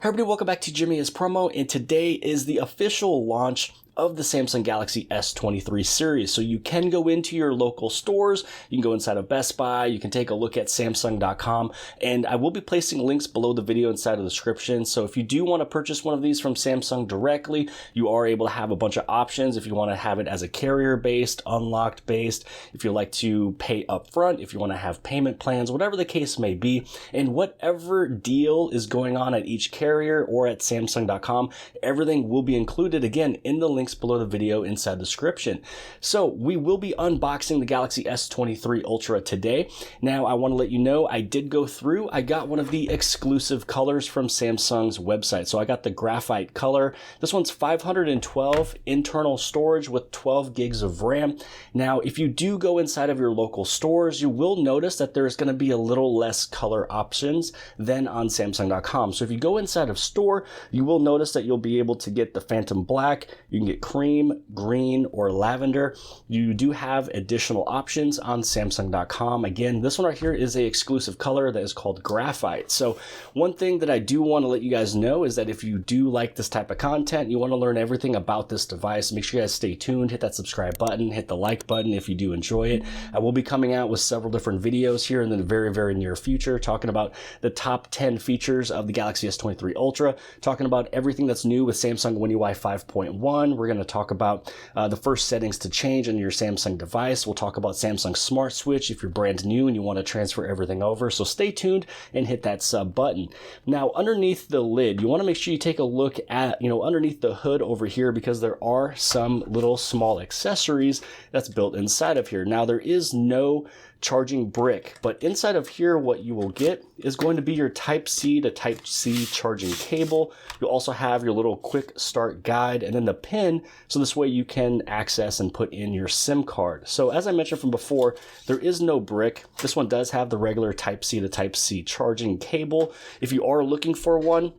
Hey everybody, welcome back to Jimmy is Promo, and today is the official launch of the Samsung Galaxy S23 series. So you can go into your local stores, you can go inside of Best Buy, you can take a look at Samsung.com, and I will be placing links below the video inside of the description. So if you do want to purchase one of these from Samsung directly, you are able to have a bunch of options. If you want to have it as a carrier-based, unlocked-based, if you like to pay upfront, if you want to have payment plans, whatever the case may be, and whatever deal is going on at each carrier or at Samsung.com, everything will be included again in the links below the video inside the description. So we will be unboxing the Galaxy S23 Ultra today. Now I want to let you know I did go through, I got one of the exclusive colors from Samsung's website. So I got the graphite color. This one's 512 internal storage with 12 gigs of RAM. Now if you do go inside of your local stores, you will notice that there's going to be a little less color options than on Samsung.com. So if you go inside of store, you will notice that you'll be able to get the Phantom Black, you can get cream, green, or lavender. You do have additional options on Samsung.com. Again, this one right here is a exclusive color that is called graphite. So one thing that I do want to let you guys know is that if you do like this type of content, you want to learn everything about this device, make sure you guys stay tuned, hit that subscribe button, hit the like button if you do enjoy it. I will be coming out with several different videos here in the very near future, talking about the top 10 features of the Galaxy S23 Ultra, talking about everything that's new with Samsung One UI 5.1. We're going to talk about the first settings to change on your Samsung device. We'll talk about Samsung Smart Switch if you're brand new and you want to transfer everything over. So stay tuned and hit that sub button. Now, underneath the lid, you want to make sure you take a look at, underneath the hood over here, because there are some little small accessories that's built inside of here. Now, there is no charging brick, but inside of here what you will get is going to be your Type-C to Type-C charging cable. You'll also have your little quick start guide and then the pin, so this way you can access and put in your SIM card. So as I mentioned from before, there is no brick. This one does have the regular Type-C to Type-C charging cable. If you are looking for one,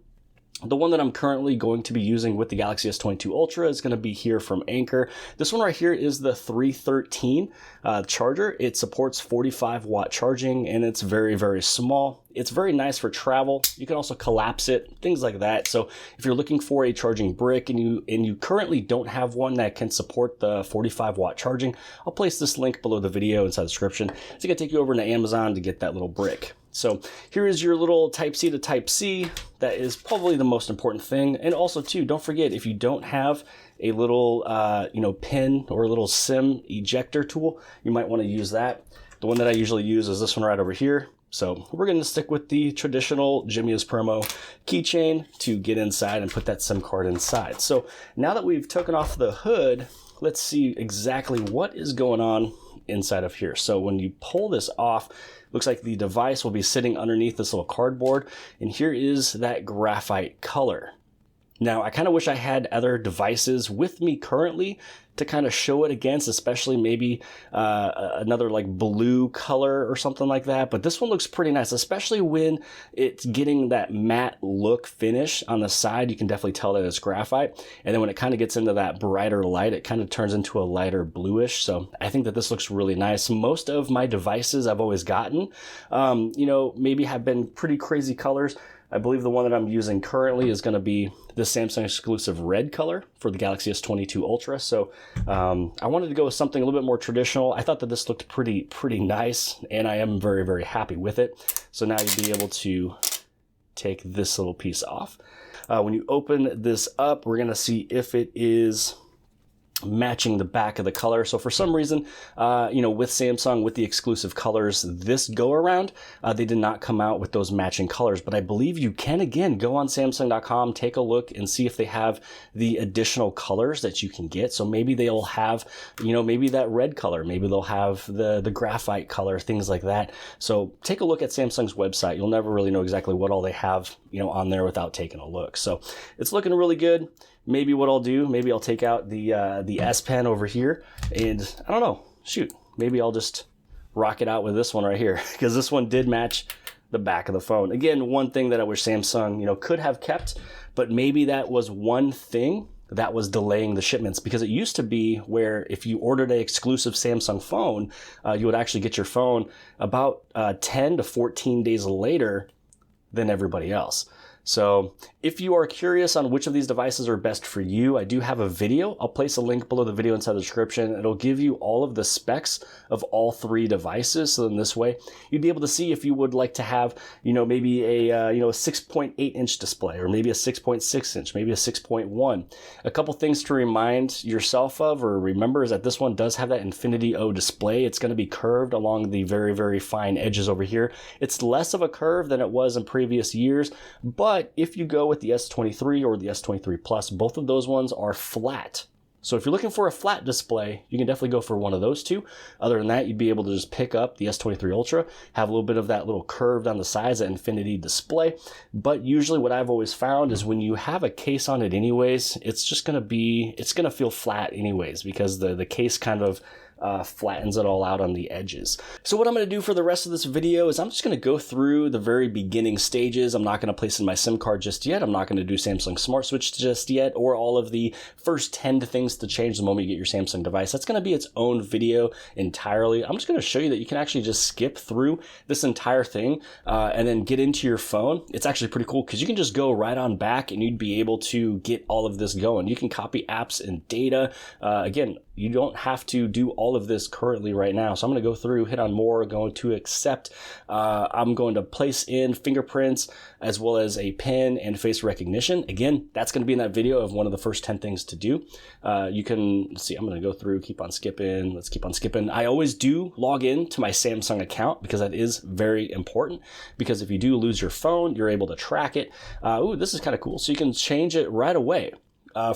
the one that I'm currently going to be using with the Galaxy S22 Ultra is going to be here from Anker. This one right here is the 313 charger. It supports 45-watt charging, and it's very small. It's very nice for travel. You can also collapse it, things like that. So if you're looking for a charging brick and you currently don't have one that can support the 45-watt charging, I'll place this link below the video inside the description. It's going to take you over to Amazon to get that little brick. So here is your little Type-C to Type-C. That is probably the most important thing. And also too, don't forget, if you don't have a little pin or a little SIM ejector tool, you might want to use that. The one that I usually use is this one right over here. So we're going to stick with the traditional Jimmy is Promo keychain to get inside and put that SIM card inside. So now that we've taken off the hood, let's see exactly what is going on inside of here. So when you pull this off, looks like the device will be sitting underneath this little cardboard, and here is that graphite color. Now, I kind of wish I had other devices with me currently to kind of show it against, especially maybe another like blue color or something like that. But this one looks pretty nice, especially when it's getting that matte look finish on the side. You can definitely tell that it's graphite. And then when it kind of gets into that brighter light, it kind of turns into a lighter bluish. So I think that this looks really nice. Most of my devices I've always gotten, maybe have been pretty crazy colors. I believe the one that I'm using currently is going to be the Samsung exclusive red color for the Galaxy S22 Ultra. So I wanted to go with something a little bit more traditional. I thought that this looked pretty nice, and I am very happy with it. So now you'll be able to take this little piece off. When you open this up, we're going to see if it is matching the back of the color. So for some reason, with Samsung, with the exclusive colors this go around, they did not come out with those matching colors, but I believe you can, again, go on Samsung.com, take a look and see if they have the additional colors that you can get. So maybe they'll have, maybe that red color, maybe they'll have the graphite color, things like that. So take a look at Samsung's website. You'll never really know exactly what all they have, on there without taking a look. So it's looking really good. Maybe what I'll do, maybe I'll take out the S Pen over here, and I don't know, maybe I'll just rock it out with this one right here, because this one did match the back of the phone. Again, one thing that I wish Samsung, could have kept, but maybe that was one thing that was delaying the shipments, because it used to be where if you ordered an exclusive Samsung phone, you would actually get your phone about 10 to 14 days later than everybody else. So if you are curious on which of these devices are best for you, I do have a video. I'll place a link below the video inside the description. It'll give you all of the specs of all three devices. So in this way, you'd be able to see if you would like to have, maybe a 6.8 inch display, or maybe a 6.6 inch, maybe a 6.1. A couple things to remind yourself of or remember is that this one does have that Infinity O display. It's going to be curved along the very, very fine edges over here. It's less of a curve than it was in previous years, but if you go with the S23 or the S23 Plus, both of those ones are flat. So if you're looking for a flat display, you can definitely go for one of those two. Other than that, you'd be able to just pick up the S23 Ultra, have a little bit of that little curve down the sides, that Infinity display. But usually what I've always found is when you have a case on it anyways, it's going to feel flat anyways, because the case kind of flattens it all out on the edges. So what I'm going to do for the rest of this video is I'm just going to go through the very beginning stages. I'm not going to place in my SIM card just yet. I'm not going to do Samsung Smart Switch just yet, or all of the first 10 things to change the moment you get your Samsung device. That's going to be its own video entirely. I'm just going to show you that you can actually just skip through this entire thing and then get into your phone. It's actually pretty cool because you can just go right on back and you'd be able to get all of this going. You can copy apps and data. Again, you don't have to do all of this currently right now. So I'm going to go through, hit on more, going to accept. I'm going to place in fingerprints as well as a PIN and face recognition. Again, that's going to be in that video of one of the first 10 things to do. You can see, I'm going to go through, keep on skipping. Let's keep on skipping. I always do log in to my Samsung account because that is very important, because if you do lose your phone, you're able to track it. Ooh, this is kind of cool. So you can change it right away.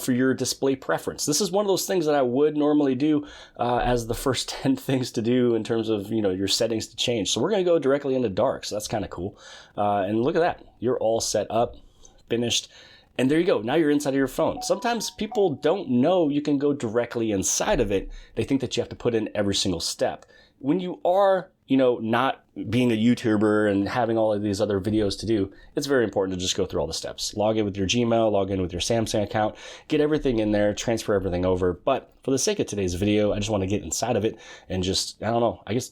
For your display preference. This is one of those things that I would normally do as the first 10 things to do in terms of, your settings to change. So we're going to go directly into dark. So that's kind of cool. And look at that. You're all set up, finished. And there you go. Now you're inside of your phone. Sometimes people don't know you can go directly inside of it. They think that you have to put in every single step. When you are, not being a YouTuber and having all of these other videos to do, it's very important to just go through all the steps. Log in with your Gmail, log in with your Samsung account, get everything in there, transfer everything over. But for the sake of today's video, I just want to get inside of it and just,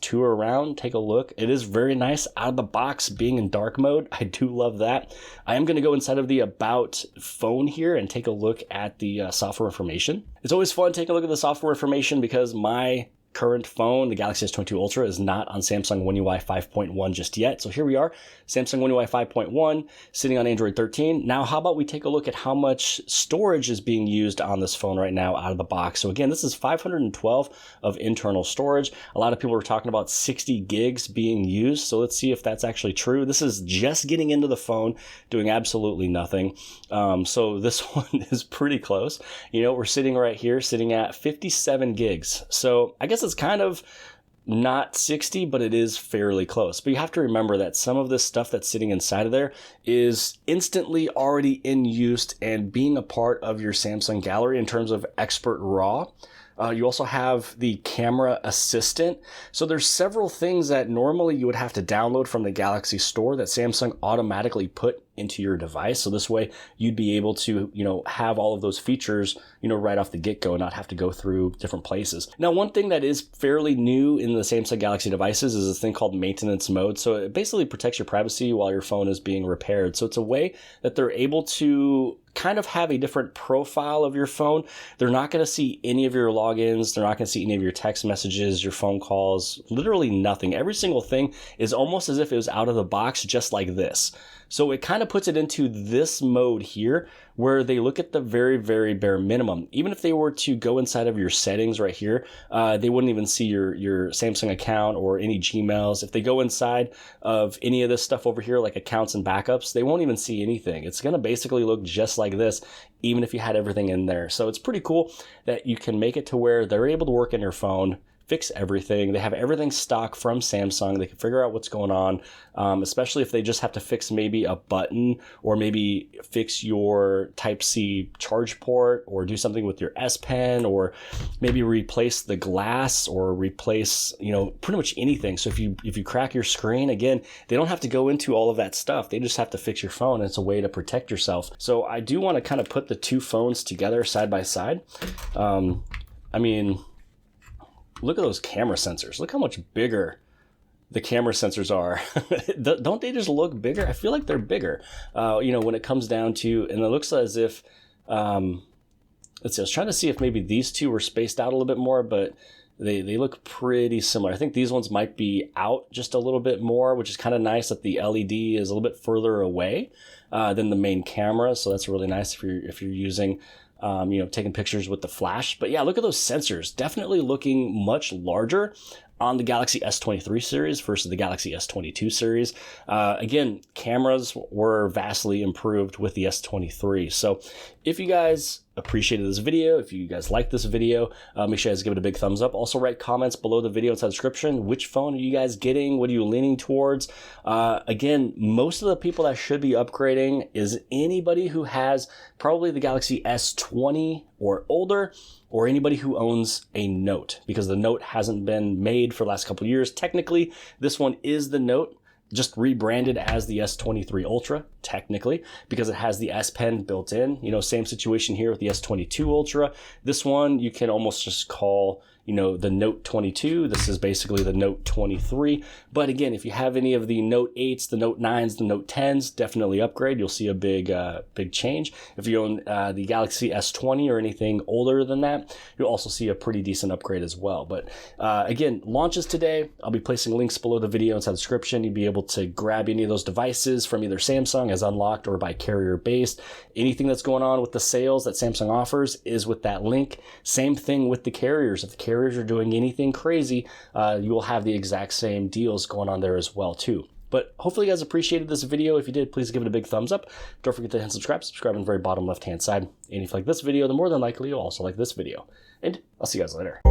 tour around, take a look. It is very nice out of the box being in dark mode. I do love that. I am going to go inside of the About phone here and take a look at the software information. It's always fun taking a look at the software information because my current phone, the Galaxy S22 Ultra, is not on Samsung One UI 5.1 just yet. So here we are, Samsung One UI 5.1, sitting on Android 13. Now, how about we take a look at how much storage is being used on this phone right now out of the box. So again, this is 512 of internal storage. A lot of people are talking about 60 gigs being used. So let's see if that's actually true. This is just getting into the phone, doing absolutely nothing. So this one is pretty close. We're sitting right here, sitting at 57 gigs. So I guess it's kind of not 60, but it is fairly close. But you have to remember that some of this stuff that's sitting inside of there is instantly already in use and being a part of your Samsung gallery in terms of expert RAW. You also have the camera assistant. So there's several things that normally you would have to download from the Galaxy store that Samsung automatically put into your device. So this way you'd be able to, have all of those features, right off the get-go and not have to go through different places. Now, one thing that is fairly new in the Samsung Galaxy devices is this thing called maintenance mode. So it basically protects your privacy while your phone is being repaired. So it's a way that they're able to kind of have a different profile of your phone. They're not going to see any of your logins. They're not going to see any of your text messages, your phone calls, literally nothing. Every single thing is almost as if it was out of the box, just like this. So it kind of puts it into this mode here where they look at the very, very bare minimum. Even if they were to go inside of your settings right here, they wouldn't even see your Samsung account or any Gmails. If they go inside of any of this stuff over here, like accounts and backups, they won't even see anything. It's going to basically look just like this, even if you had everything in there. So it's pretty cool that you can make it to where they're able to work in your phone, fix everything. They have everything stock from Samsung. They can figure out what's going on, especially if they just have to fix maybe a button or maybe fix your Type-C charge port or do something with your S Pen or maybe replace the glass or replace, pretty much anything. So if you crack your screen, again, they don't have to go into all of that stuff. They just have to fix your phone. And it's a way to protect yourself. So I do want to kind of put the two phones together side by side. Look at those camera sensors. Look how much bigger the camera sensors are. Don't they just look bigger? I feel like they're bigger, you know, when it comes down to, and it looks as if, let's see, I was trying to see if maybe these two were spaced out a little bit more, but they look pretty similar. I think these ones might be out just a little bit more, which is kind of nice that the LED is a little bit further away than the main camera. So that's really nice if you're using, you know, taking pictures with the flash. But yeah, look at those sensors. Definitely looking much larger on the Galaxy S23 series versus the Galaxy S22 series. Again, cameras were vastly improved with the S23. So if you guys appreciated this video, if you guys like this video, make sure you guys give it a big thumbs up. Also write comments below the video inside the description. Which phone are you guys getting? What are you leaning towards? Again, most of the people that should be upgrading is anybody who has probably the Galaxy S20 or older, or anybody who owns a Note, because the Note hasn't been made for the last couple of years. Technically, this one is the Note, just rebranded as the S23 Ultra, technically, because it has the S Pen built in. You know, same situation here with the S22 Ultra. This one you can almost just call, you know, the Note 22. This is basically the Note 23. But again, if you have any of the Note 8s, the Note 9s, the Note 10s, definitely upgrade. You'll see a big change. If you own the Galaxy S20 or anything older than that, you'll also see a pretty decent upgrade as well. But again, launches today. I'll be placing links below the video inside the description. You'll be able to grab any of those devices from either Samsung as unlocked or by carrier based. Anything that's going on with the sales that Samsung offers is with that link. Same thing with the carriers. If the carriers are doing anything crazy, you will have the exact same deals going on there as well too. But hopefully you guys appreciated this video. If you did, please give it a big thumbs up. Don't forget to hit subscribe on the very bottom left hand side. And if you like this video, then more than likely you'll also like this video. And I'll see you guys later.